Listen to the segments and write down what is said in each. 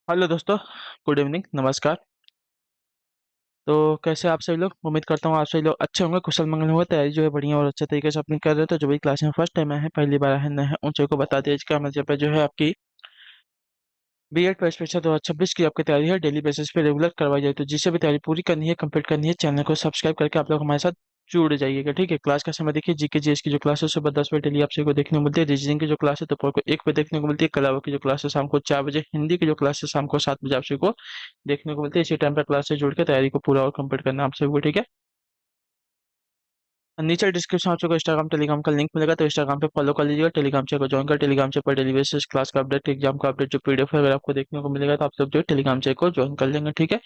Hello दोस्तों। Good evening, नमस्कार। तो कैसे आप सभी लोग? उम्मीद करता हूँ आप सभी लोग अच्छे होंगे, कुशल मंगल होंगे। तैयारी जो है बढ़िया और अच्छे तरीके से अपनी कर रहे हो। तो जो भी क्लास में फर्स्ट टाइम आए हैं, पहली बार आए हैं, नए हैं, उन सभी को बता दिया इसका मतलब है जो है आपकी बीएड परीक्षा 2026 की आपकी तैयारी है, डेली बेसिस पे रेगुलर करवाई जाए। तो जिसे भी तैयारी पूरी करनी है, कंप्लीट करनी है, चैनल को सब्सक्राइब करके आप लोग हमारे साथ जुड़ जाइएगा। ठीक है, क्लास का समय देखिए, जीके जीएस की जो क्लास है सुबह 10 बजे डेली आप सभी को देखने को मिलती है। रीजनिंग की जो क्लास है दोपहर को 1 बजे देखने को मिलती है। कला की जो क्लास है शाम को 4 बजे। हिंदी की जो क्लास है शाम को 7 बजे आप सभी को देखने को मिलती है। इसी टाइम पर क्लास से जुड़ के तैयारी को पूरा और कंप्लीट करना आप सभी को। ठीक है, नीचे डिस्क्रिप्शन में आपको इंस्टाग्राम टेलीग्राम का लिंक मिलेगा, तो इंस्टाग्राम पे फॉलो कर लीजिएगा। टेलीग्राम चैनल को ज्वाइन कर, टेलीग्राम चैनल पर डेली बेसिस क्लास का अपडेट, एग्जाम का अपडेट, जो पीडीएफ है अगर आपको देखने को मिलेगा तो आप सब जो टेलीग्राम चैनल को ज्वाइन कर लेंगे। ठीक है,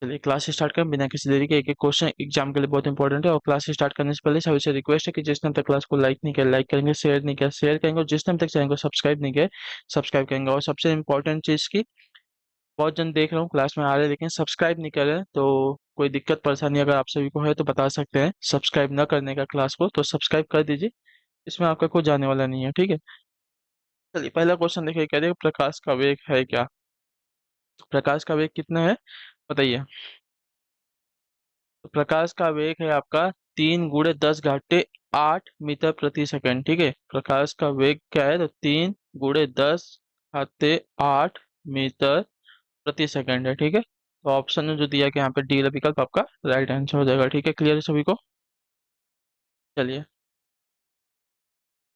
चलिए क्लास स्टार्ट करें बिना किसी देरी के। एक एक क्वेश्चन एग्जाम के लिए बहुत इंपॉर्टेंट है। और क्लास स्टार्ट करने से पहले सभी से रिक्वेस्ट है कि जिसने अब तक क्लास को लाइक नहीं किया लाइक करेंगे, शेयर नहीं किया शेयर करेंगे, और जिसने अब तक चैनल को सब्सक्राइब नहीं किया सब्सक्राइब करेंगे। और सबसे इंपॉर्टेंट चीज़ की, बहुत जन देख रहा हूँ क्लास में आ रहे हैं लेकिन सब्सक्राइब नहीं कर रहे हैं। तो कोई दिक्कत परेशानी अगर आप सभी को है तो बता सकते हैं सब्सक्राइब न करने का क्लास को, तो सब्सक्राइब कर दीजिए। इसमें आपका कोई जाने वाला नहीं है। ठीक है, चलिए पहला क्वेश्चन देखिए, कह रहे हैं प्रकाश का वेग है क्या? प्रकाश का वेग कितना है बताइए? तो प्रकाश का वेग है आपका 3 × 10⁻8 मीटर प्रति सेकंड। ठीक है, प्रकाश का वेग क्या है? तो 3 × 10⁻8 मीटर प्रति सेकंड है। ठीक है, तो ऑप्शन में जो दिया गया यहाँ पे डी वाला विकल्प आपका राइट आंसर हो जाएगा। ठीक है, क्लियर है सभी को? चलिए,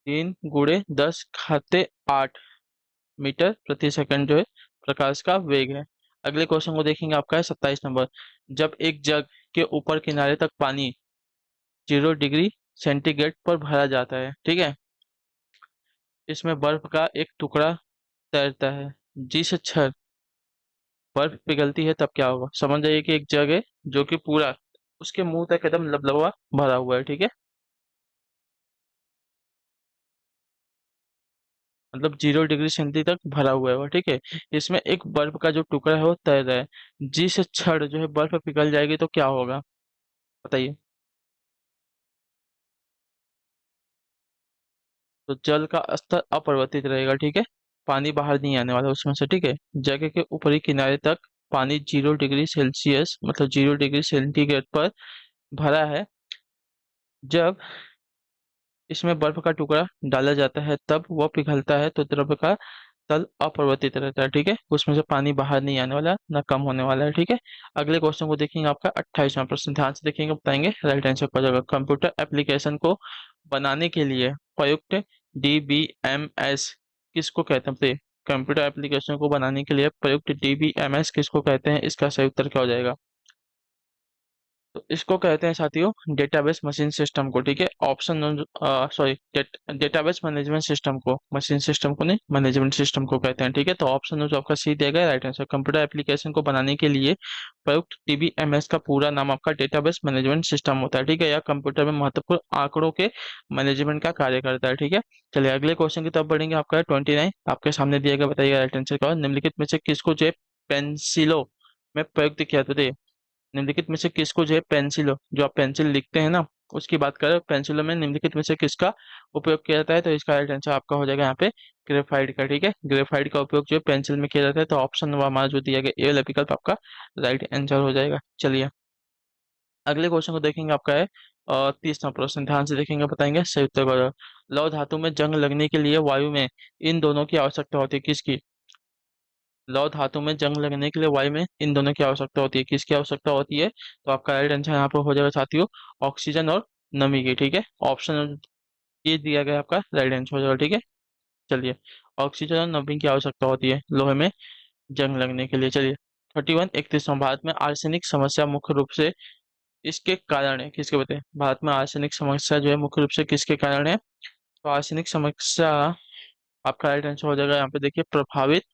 3 × 10⁸ जो है प्रकाश का वेग है। अगले क्वेश्चन को देखेंगे, आपका है 27 नंबर। जब एक जग के ऊपर किनारे तक पानी 0 डिग्री सेंटीग्रेड पर भरा जाता है, ठीक है, इसमें बर्फ का एक टुकड़ा तैरता है, जिस क्षण बर्फ पिघलती है तब क्या होगा? समझ जाइए कि एक जग है जो कि पूरा उसके मुंह तक एकदम लबलबा भरा हुआ है। ठीक है, मतलब 0 डिग्री सेंटी तक भरा हुआ है वो। ठीक है, इसमें एक बर्फ का जो टुकड़ा है वो तैर रहा है। जिस क्षण जो है बर्फ पिघल जाएगी तो क्या होगा बताइए? तो जल का स्तर अपरिवर्तित रहेगा। ठीक है, पानी बाहर नहीं आने वाला उसमें से। ठीक है, जगह के ऊपरी किनारे तक पानी 0 डिग्री सेल्सियस मतलब 0 डिग्री सेंटीग्रेड पर भरा है। जब इसमें बर्फ का टुकड़ा डाला जाता है तब वह पिघलता है, तो द्रव का तल अपरिवर्तित रहता है। ठीक है, उसमें से पानी बाहर नहीं आने वाला, ना कम होने वाला है। ठीक है, अगले क्वेश्चन को देखेंगे, आपका 28वां प्रश्न, ध्यान से देखेंगे, बताएंगे राइट आंसर हो जाएगा। कंप्यूटर एप्लीकेशन को बनाने के लिए प्रयुक्त डीबीएमएस किसको कहते हैं बताइए? कंप्यूटर एप्लीकेशन को बनाने के लिए प्रयुक्त डीबीएमएस किसको कहते हैं? इसका सही उत्तर क्या हो जाएगा? तो इसको कहते हैं साथियों डेटाबेस मशीन सिस्टम को। ठीक है, option sorry, database management system को, मशीन सिस्टम को नहीं, मैनेजमेंट सिस्टम को कहते हैं। ठीक है, तो ऑप्शन जो आपका सी दिया गया राइट आंसर। कंप्यूटर एप्लीकेशन को बनाने के लिए प्रयुक्त टीबीएमएस का पूरा नाम आपका डेटाबेस मैनेजमेंट सिस्टम होता है। ठीक है, यह कंप्यूटर में महत्वपूर्ण आंकड़ों के मैनेजमेंट का कार्य करता है। ठीक है, चलिए अगले क्वेश्चन की तरफ बढ़ेंगे। आपका 29 आपके सामने दिया गया, बताइएगा राइट आंसर क्या होगा? निम्नलिखित में से किसको जो है पेंसिलों में प्रयुक्त किया था? निम्नलिखित में से किसको जो है पेंसिल, जो आप पेंसिल लिखते हैं ना, उसकी बात करें, पेंसिलों में निम्नलिखित में से किसका उपयोग किया जाता है? तो इसका राइट आंसर आपका हो जाएगा यहाँ पे ग्रेफाइट का। ठीक है, ग्रेफाइट का उपयोग जो है पेंसिल में किया जाता है। तो ऑप्शन हमारा जो दिया गया ए वाला विकल्प आपका राइट आंसर हो जाएगा। चलिए अगले क्वेश्चन को देखेंगे, आपका है 30वां प्रश्न, ध्यान से देखेंगे, बताएंगे सही उत्तर का। लौह धातु में जंग लगने के लिए वायु में इन दोनों की आवश्यकता होती है, किसकी? लौह धातु में जंग लगने के लिए वायु में इन दोनों की आवश्यकता होती है, किसकी आवश्यकता होती है? तो आपका राइट आंसर यहाँ पर हो जाएगा साथियों ऑक्सीजन और नमी की। ठीक है, ऑप्शन ये दिया गया आपका राइट आंसर हो जाएगा। ठीक है, चलिए ऑक्सीजन और नमी की आवश्यकता होती है लोहे में जंग लगने के लिए। चलिए 31 भारत में आर्सेनिक समस्या मुख्य रूप से इसके कारण है, किसके बताए? भारत में आर्सेनिक समस्या जो है मुख्य रूप से किसके कारण है? तो आर्सेनिक समस्या आपका राइट आंसर हो जाएगा यहाँ पे, देखिए प्रभावित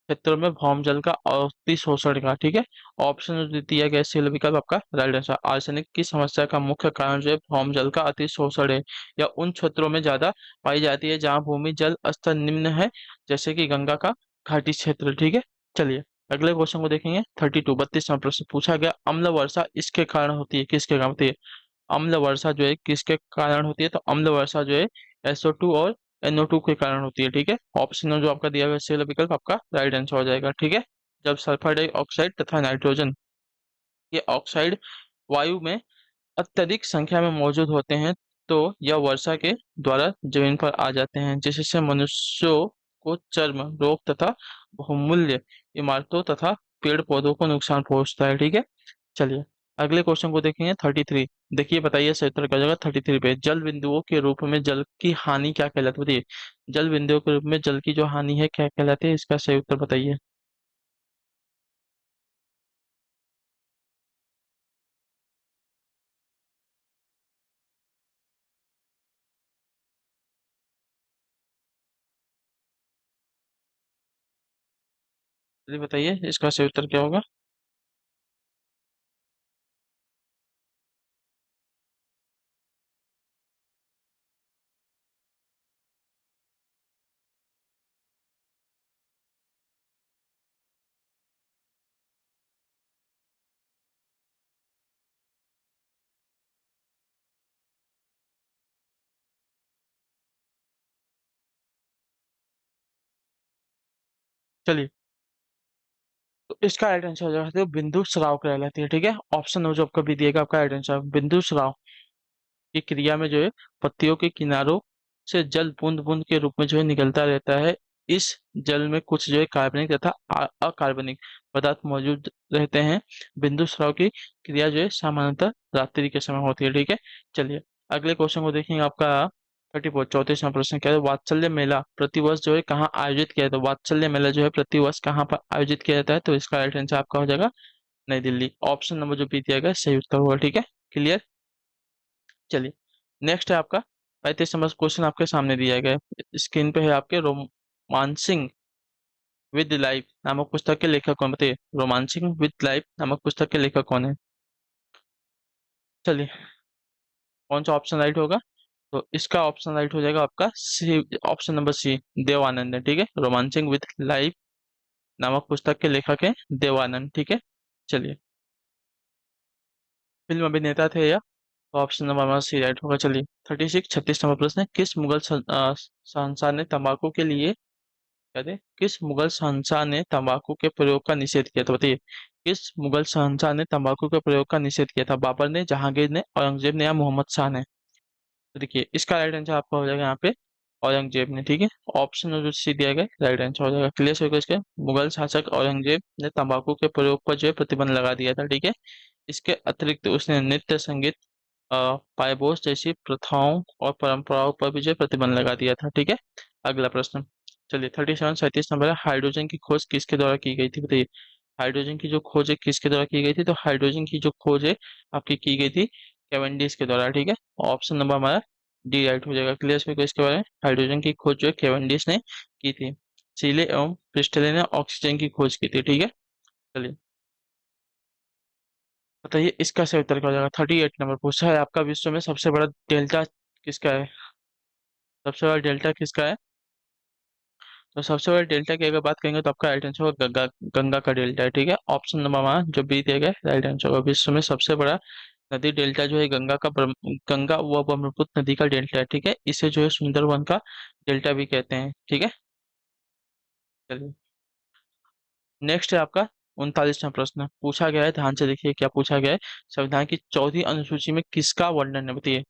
क्षेत्रों में भौम जल का अति शोषण का। ठीक है, ऑप्शन जो दिया गया सी विकल्प आपका राइट आंसर। आर्सेनिक की समस्या का मुख्य कारण जो है भौम जल का अति शोषण है, या उन क्षेत्रों में ज्यादा पाई जाती है जहां भूमि जल स्तर निम्न है, जैसे कि गंगा का घाटी क्षेत्र। ठीक है, चलिए अगले क्वेश्चन को देखेंगे। 32वां प्रश्न पूछा गया, अम्ल वर्षा इसके कारण होती है, किसके कारण होती है? अम्ल वर्षा जो है किसके कारण होती है? तो अम्ल वर्षा जो है SO2 और NO2 के कारण होती है। ठीक है, ऑप्शन जो आपका दिया हुआ है विकल्प आपका राइट आंसर हो जाएगा। ठीक है, जब सल्फर डाइऑक्साइड तथा नाइट्रोजन के ऑक्साइड वायु में अत्यधिक संख्या में मौजूद होते हैं तो यह वर्षा के द्वारा जमीन पर आ जाते हैं, जिससे मनुष्यों को चर्म रोग तथा बहुमूल्य इमारतों तथा पेड़ पौधों को नुकसान पहुंचता है। ठीक है, चलिए अगले क्वेश्चन को देखेंगे 33। देखिए बताइए सही उत्तर क्या हो जाएगा 33 पे। जल बिंदुओं के रूप में जल की हानि क्या कहलाती है, बताइए। जल बिंदुओं के रूप में जल की जो हानि है क्या कहलाती है, इसका सही उत्तर बताइए। चलिए बताइए इसका सही उत्तर क्या होगा। चलिए, तो इसका राइट आंसर हो जाएगा बिंदु स्राव कहलाती है। ठीक है, ऑप्शन हो जो आपका भी दिएगा, आपका राइट आंसर बिंदु स्राव की क्रिया में जो है पत्तियों के किनारों से जल बूंद बूंद के रूप में जो है निकलता रहता है। इस जल में कुछ जो है कार्बनिक तथा अकार्बनिक पदार्थ मौजूद रहते हैं। बिंदु स्राव की क्रिया जो है सामान्यतः रात्रि के समय होती है। ठीक है, चलिए अगले क्वेश्चन को देखेंगे। आपका 34 34वां प्रश्न क्या है। वात्सल्य मेला प्रतिवर्ष जो है कहाँ आयोजित किया जाता है। वात्सल्य मेला जो है प्रतिवर्ष कहाँ पर आयोजित किया जाता है, तो इसका राइट आंसर आपका हो जाएगा नई दिल्ली। ऑप्शन नंबर जो बी दिया गया है, सही उत्तर होगा। ठीक है, क्लियर। चलिए नेक्स्ट है आपका 35 नंबर क्वेश्चन आपके सामने दिया गया है। स्क्रीन पे है आपके रोमांसिंग विद लाइफ नामक पुस्तक के लेखक कौन, बताइए। रोमांसिंग विद लाइफ नामक पुस्तक के लेखक कौन है। चलिए कौन सा ऑप्शन राइट होगा, तो इसका ऑप्शन राइट हो जाएगा आपका सी, ऑप्शन नंबर सी, देवानंद है। ठीक है, रोमांसिंग विद लाइफ नामक पुस्तक के लेखक है देवानंद। ठीक है, चलिए फिल्म अभिनेता थे या, तो ऑप्शन नंबर हमारा सी राइट होगा। चलिए 36 नंबर प्रश्न है। किस मुगल शहंशाह ने तंबाकू के लिए, कहते हैं किस मुगल शहंशाह ने तंबाकू के प्रयोग का निषेध किया था, बताइए। किस मुगल शहंशाह ने तंबाकू के प्रयोग का निषेध किया था। बाबर ने, जहांगीर ने, औरंगजेब ने या मोहम्मद शाह ने। तो देखिए इसका राइट आंसर आपका हो जाएगा यहाँ पे औरंगजेब ने। ठीक है, ऑप्शन जो सी दिया गया राइट आंसर हो जाएगा। क्लियर होगा इसके। मुगल शासक औरंगजेब ने तंबाकू के प्रयोग पर जो है प्रतिबंध लगा दिया था। ठीक है, इसके अतिरिक्त उसने नृत्य संगीत पायबोस जैसी प्रथाओं और परंपराओं पर भी जो है प्रतिबंध लगा दिया था। ठीक है, अगला प्रश्न। चलिए 37 नंबर है। हाइड्रोजन की खोज किसके द्वारा की गई थी, बताइए। हाइड्रोजन की जो खोज है किसके द्वारा की गई थी, तो हाइड्रोजन की जो खोज है आपकी की गई थी कैवेंडिश के द्वारा। ठीक है, ऑप्शन नंबर हमारा डी राइट हो जाएगा। क्लियर है इसके बारे में। हाइड्रोजन की खोज जो है कैवेंडिश ने की थी। सीले एवं प्रिस्टले ने ऑक्सीजन की खोज की थी। ठीक है, चलिए बताइए इसका सही उत्तर क्या हो जाएगा। 38 नंबर पूछा है आपका, विश्व में सबसे बड़ा डेल्टा किसका है। सबसे बड़ा डेल्टा किसका है, तो सबसे बड़ा डेल्टा की अगर बात करेंगे तो आपका राइट आंसर होगा गंगा। गंगा का डेल्टा है। ठीक है, ऑप्शन नंबर वहाँ जो बी दिया गया राइट आंसर होगा। विश्व में सबसे बड़ा नदी डेल्टा जो है गंगा का गंगा व ब्रह्मपुत्र नदी का डेल्टा है। ठीक है, इसे जो है सुंदरवन का डेल्टा भी कहते हैं। ठीक है, चलिए नेक्स्ट है आपका 39वां प्रश्न पूछा गया है, ध्यान से देखिए क्या पूछा गया है। संविधान की चौथी अनुसूची में किसका वर्णन है, बताइए।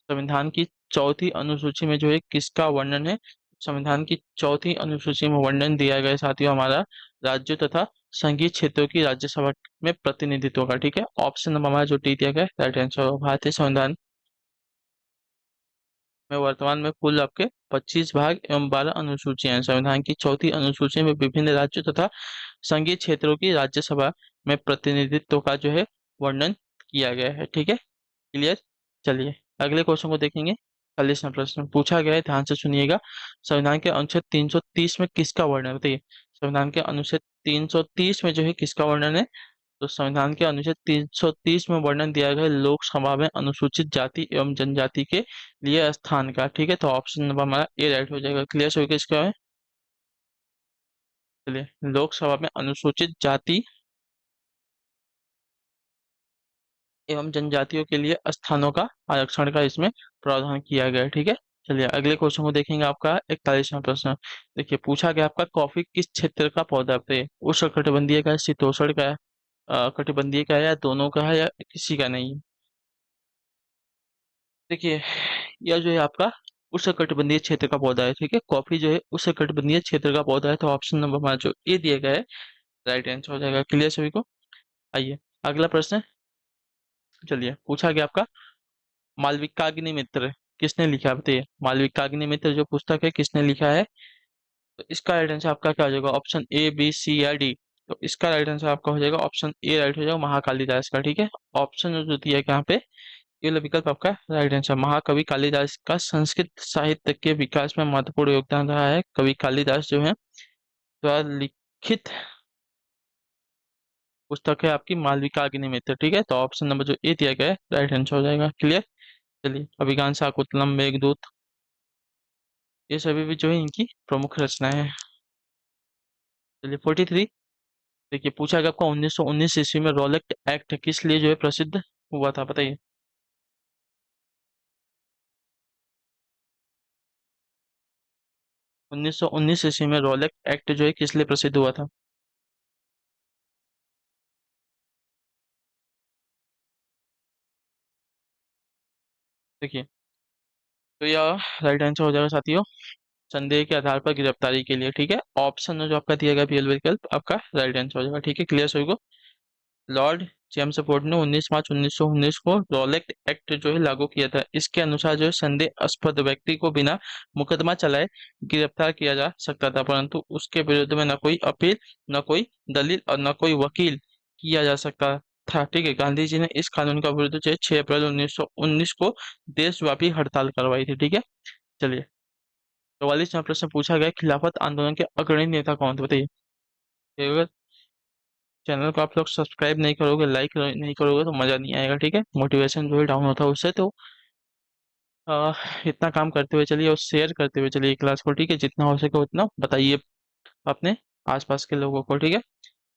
संविधान की चौथी अनुसूची में जो है किसका वर्णन है। संविधान की चौथी अनुसूची में वर्णन दिया गया है साथियों हमारा राज्यों तथा संघीय क्षेत्रों की राज्यसभा में प्रतिनिधित्व का। ठीक है, ऑप्शन नंबर हमारा जो डी दिया गया है राइट आंसर होगा। भारतीय संविधान में वर्तमान में कुल आपके 25 भाग एवं 12 अनुसूचियां हैं। संविधान की चौथी अनुसूची में विभिन्न राज्यों तथा संघीय क्षेत्रों की राज्यसभा में प्रतिनिधित्व का जो है वर्णन किया गया है। ठीक है, क्लियर। चलिए अगले क्वेश्चन को देखेंगे। 40वां प्रश्न पूछा गया है, ध्यान से सुनिएगा। संविधान के अनुच्छेद 330 में किसका वर्णन है, बताइए। संविधान के अनुच्छेद 330 में जो है किसका वर्णन है, तो संविधान के अनुच्छेद 330 में वर्णन दिया गया है लोकसभा में अनुसूचित जाति एवं जनजाति के लिए स्थान का। ठीक है, तो ऑप्शन नंबर हमारा ए राइट हो जाएगा। क्लियर हो गया इसका है। चलिए लोकसभा में अनुसूचित जाति एवं जनजातियों के लिए स्थानों का आरक्षण का इसमें प्रावधान किया गया है। ठीक है, चलिए अगले क्वेश्चन को देखेंगे, आपका 41वां प्रश्न। देखिए पूछा गया आपका, कॉफी किस क्षेत्र का पौधा है? बताइए, उष्णकटिबंधीय का है, शीतोष्ण का है, कटिबंधीय का है, या दोनों का है, या किसी का नहीं है? देखिए यह जो है आपका उष्णकटिबंधीय क्षेत्र का पौधा है, ठीक है। कॉफी जो है उष्णकटिबंधीय क्षेत्र का पौधा है, तो ऑप्शन नंबर हमारा जो ए दिया गया है राइट आंसर हो जाएगा। क्लियर सभी को? आइए अगला प्रश्न। चलिए पूछा गया आपका, मालविकाग्निमित्र किसने लिखा है? बताइए, मालविकाग्निमित्र जो पुस्तक है किसने लिखा है? तो इसका राइट आंसर आपका क्या हो जाएगा? ऑप्शन ए, बी, सी या डी? तो इसका राइट आंसर आपका हो जाएगा ऑप्शन ए, राइट हो जाएगा, महाकालिदास का, ठीक है। ऑप्शन जो दिया है यहाँ पे, ये वाला विकल्प आपका राइट आंसर। महाकवि कालिदास का संस्कृत साहित्य के विकास में महत्वपूर्ण योगदान रहा है। कवि कालिदास जो है द्वारा लिखित पुस्तक है आपकी मालविकाग्निमित्र, ठीक है। तो ऑप्शन नंबर जो ए दिया गया है राइट आंसर हो जाएगा। क्लियर? चलिए अभिज्ञान शाकुंतलम, मेघदूत, ये सभी भी जो है इनकी प्रमुख रचनाएं हैं। चलिए 43। देखिए पूछा गया आपका, 1919 ईस्वी में रॉलेट एक्ट किस लिए जो है प्रसिद्ध हुआ था? बताइए। 1919 ईस्वी में रॉलेट एक्ट जो है किस लिए प्रसिद्ध हुआ था? देखिए, तो यह राइट आंसर हो जाएगा साथियों, संदेह के आधार पर गिरफ्तारी के लिए, ठीक है। ऑप्शन जो आपका दिया गया पीएल विकल्प आपका राइट आंसर हो जाएगा, ठीक है। क्लियर सभी को? लॉर्ड जेम्स फोर्ड ने 19 मार्च 1919 को रॉलेट एक्ट जो है लागू किया था। इसके अनुसार जो है संदेहास्पद व्यक्ति को बिना मुकदमा चलाए गिरफ्तार किया जा सकता था, परंतु उसके विरुद्ध में न कोई अपील, न कोई दलील और न कोई वकील किया जा सकता था, ठीक है। गांधी जी ने इस कानून का विरोध जो है 6 अप्रैल 1919 को देशव्यापी हड़ताल करवाई थी, ठीक है। चलिए 44वां प्रश्न पूछा गया, खिलाफत आंदोलन के अग्रणी नेता कौन थे? बताइए। अगर चैनल को आप लोग सब्सक्राइब नहीं करोगे, लाइक नहीं करोगे, तो मजा नहीं आएगा, ठीक है। मोटिवेशन जो है डाउन होता है उससे। तो आ, इतना काम करते हुए चलिए और शेयर करते हुए चलिए क्लास को, ठीक है। जितना हो सके उतना बताइए अपने आसपास के लोगों को, ठीक है।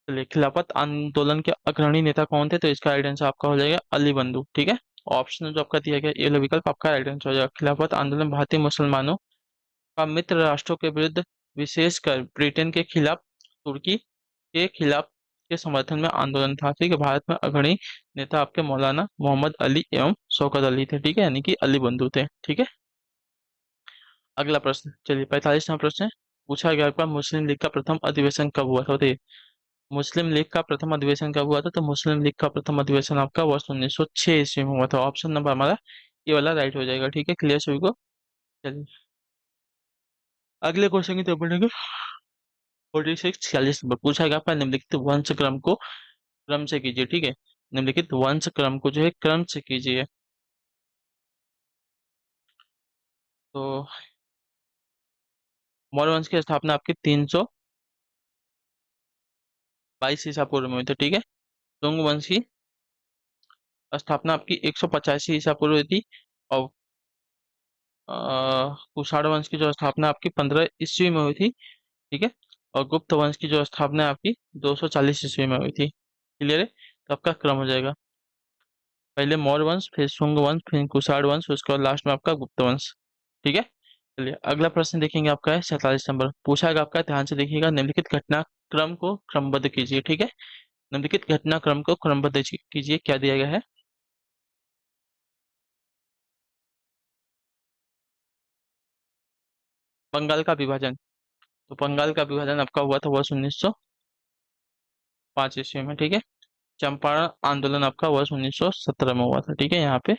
चलिए खिलाफत आंदोलन के अग्रणी नेता कौन थे? तो इसका राइट आंसर आपका हो जाएगा अली बंधु, ठीक है। ऑप्शन जो आपका दिया गया ये वाला विकल्प आपका राइट आंसर हो जाएगा। खिलाफत आंदोलन भारतीय मुसलमानों का मित्र राष्ट्रों के विरुद्ध, विशेषकर ब्रिटेन के खिलाफ, तुर्की के खिलाफ के समर्थन में आंदोलन था, ठीक है। भारत में अग्रणी नेता आपके मौलाना मोहम्मद अली एवं शौकत अली थे, ठीक है, यानी कि अली बंधु थे, ठीक है। अगला प्रश्न, चलिए 45वां प्रश्न है। पूछा गया आपका, मुस्लिम लीग का प्रथम अधिवेशन कब हुआ था? बताइए। मुस्लिम लीग का प्रथम अधिवेशन कब हुआ था? तो मुस्लिम लीग का प्रथम अधिवेशन आपका वर्ष 1906 ईस्वी में हुआ था। ऑप्शन नंबर हमारा ये वाला राइट हो जाएगा, ठीक है। क्लियर सभी को? चलिए अगले क्वेश्चन की तरफ बढ़ेंगे। 46 46 नंबर पूछा गया आपका, निम्नलिखित वंश क्रम को क्रम से कीजिए, ठीक है। निम्नलिखित वंश क्रम को जो है क्रम से कीजिए। तो मौर्य वंश की स्थापना आपकी 322 ईसा पूर्व में हुई थी, ठीक है। शुंग वंश की स्थापना आपकी 185 ईसा पूर्व हुई थी। और कुषाण वंश की जो स्थापना आपकी 15 ईस्वी में हुई थी, ठीक है। और गुप्त वंश की जो स्थापना है आपकी 240 ईस्वी में हुई थी। क्लियर है? तो आपका क्रम हो जाएगा, पहले मौर्य वंश, फिर शुंग वंश, फिर कुषाण वंश, उसके बाद लास्ट में आपका गुप्त वंश, ठीक है। चलिए अगला प्रश्न देखेंगे, आपका है 47 नंबर। पूछा गया आपका, ध्यान से देखिएगा, निम्नलिखित घटनाक्रम को क्रमबद्ध कीजिए, ठीक है। निम्नलिखित घटनाक्रम को क्रमबद्ध कीजिए, क्या दिया गया है? बंगाल का विभाजन। तो बंगाल का विभाजन आपका हुआ था वर्ष 1905 ईस्वी में, ठीक है। चंपारण आंदोलन आपका वर्ष 1917 में हुआ था, ठीक है, यहाँ पे।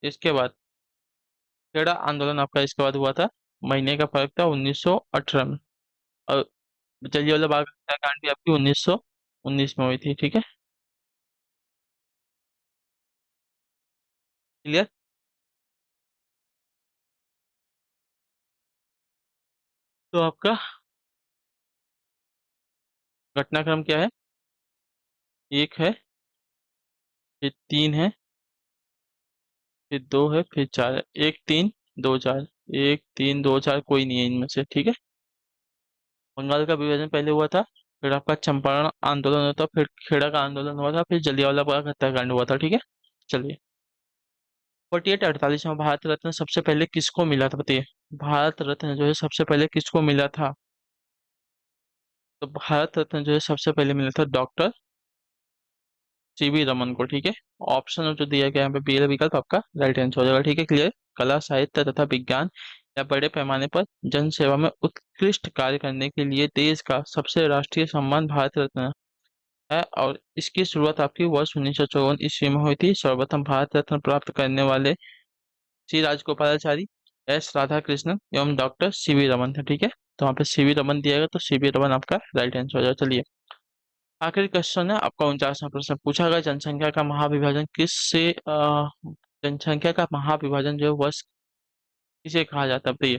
इसके बाद खेड़ा आंदोलन आपका इसके बाद हुआ था, महीने का फर्क था 1918 में। और जलियांवाला बाग हत्याकांड भी आपकी 1919 में हुई थी, ठीक है। क्लियर? तो आपका घटनाक्रम क्या है? एक है, फिर तीन है, फिर दो है, फिर चार है। एक तीन दो चार, एक तीन दो चार, कोई नहीं है इनमें से, ठीक है। बंगाल का विभाजन पहले हुआ था, फिर आपका चंपारण आंदोलन हुआ था, फिर खेड़ा का आंदोलन हुआ था, फिर जलियांवाला बाग हत्याकांड हुआ था, ठीक है। चलिए 48 में भारत रत्न सबसे पहले किसको मिला था बताइए। भारत रत्न जो है सबसे पहले किसको मिला था। तो भारत रत्न जो है सबसे पहले मिला था डॉक्टर सीवी रमन को, ठीक है। ऑप्शन जो दिया गया है यहाँ पे बी विकल्प आपका राइट आंसर हो जाएगा, ठीक है। क्लियर। कला साहित्य तथा विज्ञान या बड़े पैमाने पर जन सेवा में उत्कृष्ट कार्य करने के लिए देश का सबसे राष्ट्रीय सम्मान भारत रत्न है, और इसकी शुरुआत आपकी वर्ष 1954 ईस्वी में हुई थी। सर्वप्रथम भारत रत्न प्राप्त करने वाले श्री राजगोपालाचारी, एस राधा कृष्णन एवं डॉक्टर सीवी रमन थे, ठीक है। तो वहाँ पे सीवी रमन दिया गया, तो सीवी रमन आपका राइट आंसर हो जाएगा। चलिए आखिरी क्वेश्चन है आपका 49वां प्रश्न। पूछा गया जनसंख्या का महाविभाजन किससे जनसंख्या का महाविभाजन जो है वर्ष किसे कहा जाता है बताइए।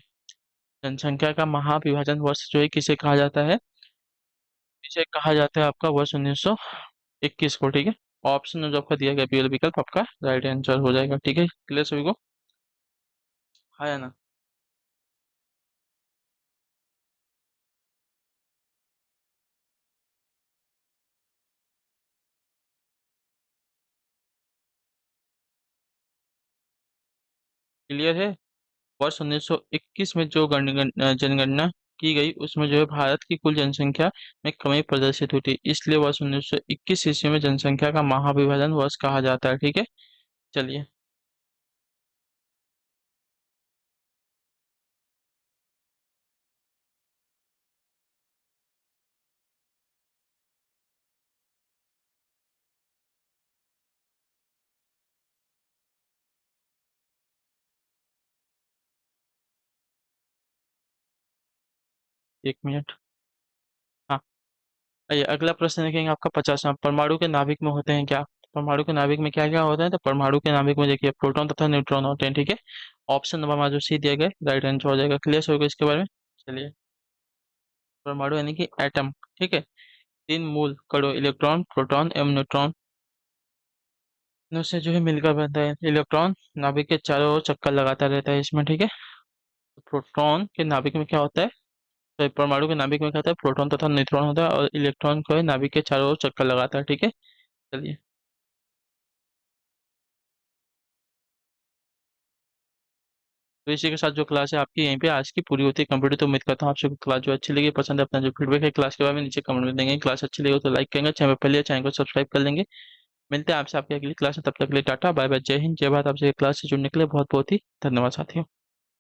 जनसंख्या का महाविभाजन वर्ष जो है किसे कहा जाता है। इसे कहा जाता है आपका वर्ष 1921 को, ठीक है। ऑप्शन जो आपका दिया गया बी विकल्प आपका राइट आंसर हो जाएगा, ठीक है। क्लियर सभी को, हाँ या ना। क्लियर है। वर्ष 1921 में जो जनगणना की गई उसमें जो है भारत की कुल जनसंख्या में कमी प्रदर्शित हुई थी, इसलिए वर्ष 1921 ईस्वी में जनसंख्या का महाविभाजन वर्ष कहा जाता है, ठीक है। चलिए एक मिनट। हाँ, ये अगला प्रश्न देखेंगे आपका 50वां। परमाणु के नाभिक में होते हैं क्या। परमाणु के नाभिक में क्या क्या होता है, तो परमाणु के नाभिक में देखिए प्रोटॉन तथा न्यूट्रॉन होते हैं, ठीक है। ऑप्शन नंबर हमारा जो सी दिया गया राइट आंसर हो जाएगा। क्लियर होगा इसके बारे में। चलिए परमाणु यानी कि एटम, ठीक है। तीन मूल कणों इलेक्ट्रॉन प्रोटॉन एवं न्यूट्रॉन से जो है मिलकर बनता है। इलेक्ट्रॉन नाभिक के चारों ओर चक्कर लगाता रहता है इसमें, ठीक है। तो प्रोटॉन के नाभिक में क्या होता है, तो परमाणु के नाभिक में क्या होता है, प्रोटॉन तथा न्यूट्रॉन होता है, और इलेक्ट्रॉन को है नाभिक के चारों ओर चक्कर लगाता है, ठीक है। चलिए तो इसी के साथ जो क्लास है आपकी यहीं पे आज की पूरी होती है कंप्लीट। तो उम्मीद करता हूँ आपसे क्लास जो अच्छी लगी पसंद है, अपना जो फीडबैक है क्लास के बारे में नीचे कमेंट में देंगे। क्लास अच्छी लगी हो तो लाइक करेंगे, चैनल पर पहले चैनल को सब्सक्राइब कर लेंगे। मिलते हैं आपसे आपकी अगली क्लास में, तब तक के लिए टाटा बाय बाय, जय हिंद जय भारत। आपसे क्लास से जुड़ने के लिए बहुत बहुत ही धन्यवाद साथियों।